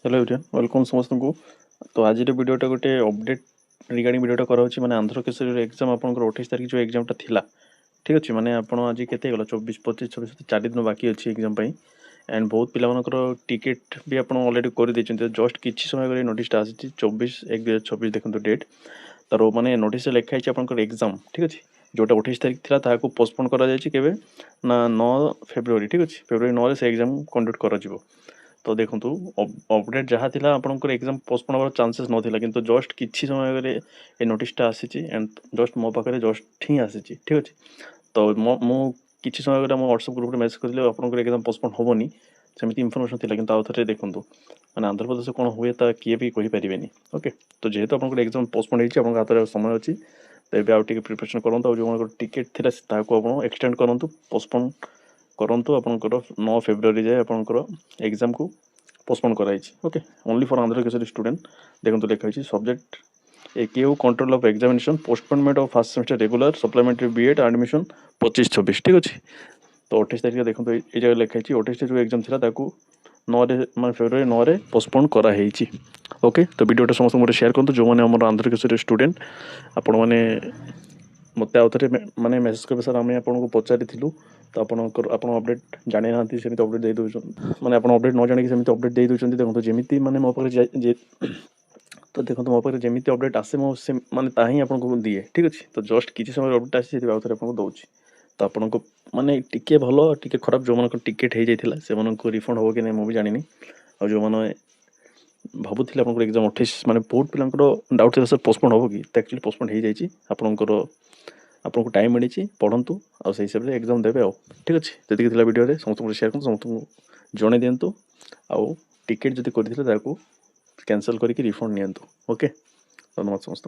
Hello everyone welcome समस्त को। तो आज वीडियोटा गोटे अपडेट रिगार्डिंग वीडियोटा कराऊँ माने आंध्र केसरी एग्जाम आपंकर 28 तारीख जो एग्जामटा थिला ठीक अच्छे माने आप आज के गला 24 25 26 4 दिन बाकी अच्छी एग्जाम एंड बहुत पिलाମାନଙ୍କର टिकेट भी आप अलरेडी कर जस्ट किसी समय नोटिसटा आसी 24/1/2026 देखो डेट तार माने नोटिस लिखाई आप एग्जाम ठीक अच्छे जोटा 28 तारीख था ताकू पोस्टपोन करा ना 9 फेब्रुआरी ठीक अच्छे फेब्रुआरी 9 से एग्जाम कंडक्ट कर तो देखो अपडेट जहाँ थी आपंकर एग्जाम पोस्टपोन होवार चांसेस नाला कि जस्ट किसी समय ये नोटिसटा आसी एंड जस्ट मो पाखे जस्ट ही आसी ठीक अच्छे तो मु किसी समय व्हाट्सएप ग्रुप मेसेज करी आपंकर एग्जाम पोस्टपोन हेनी सेमती इनफर्मेशन थी कि आउ थे देखूँ मैंने आंध्र प्रदेश कौन हुए तो किए भी कहींपारे ओके तो जेहेतु आप एग्जाम पोस्टपोन हो हाथ में समय अच्छी तो ये आगे प्रिपरेशन करूँ जो टिकेट थी आप एक्सटेंड करूँ पोस्टपोन करूँ आपंकर 9 फेब्रुआरी जाए आपंकर एग्जाम को पोस्टपोन कराई okay only for Andhra Kesari student देखो लिखाई सब्जेक्ट ए KU control of examination postponement of first semester regular supplementary BEd admission 25-26 ठीक अच्छे तो 28 तारीख देखो ये जगह लिखाई 28 जो एग्जाम था 9 मैं फेब्रुआरी 9 पोस्टपोन कराई ओके तो वीडियोटा समस्त गोटे शेयर करूँ जो मैंने आम आंध्र केसरी स्टूडेंट आपण मैंने मत आउ थे मैंने मेसेज कर सर आम आपको पचारि तो आप अपडेट जानी ना सेम अपडेट दे दूँ मैंने आप अपडेट न जाणी सेमती अपडेट दे दूँ देखो जमी मैंने मो पाखे तो देखो मो पाखे जमी अपडेट आसे मुझे मैंने ताही आपको दिए ठीक अच्छे तो जस्ट किसी समय अपडेट आसी आउ थे आपको दूसरी तो आपको माने टिके भल टिके खराब जो मन टिकेट हो जाता से रिफंड हम कि नहीं मुझे जानी आ जो मैंने भावुले आप एग्जाम 28 माने बहुत पिलांकर डाउट था सर पोस्टपोन हम कि एक्चुअली पोस्टपोन हो जाए आपंकर आपको टाइम मिली पढ़ु आ से हिसाब से एग्जाम देवे ठीक अच्छे जी वीडियो समस्त शेयर कर समस्त जन दिंतु आउ टिकेट जब करते कैंसल करके रिफंड नियंतु ओके धन्यवाद समस्त।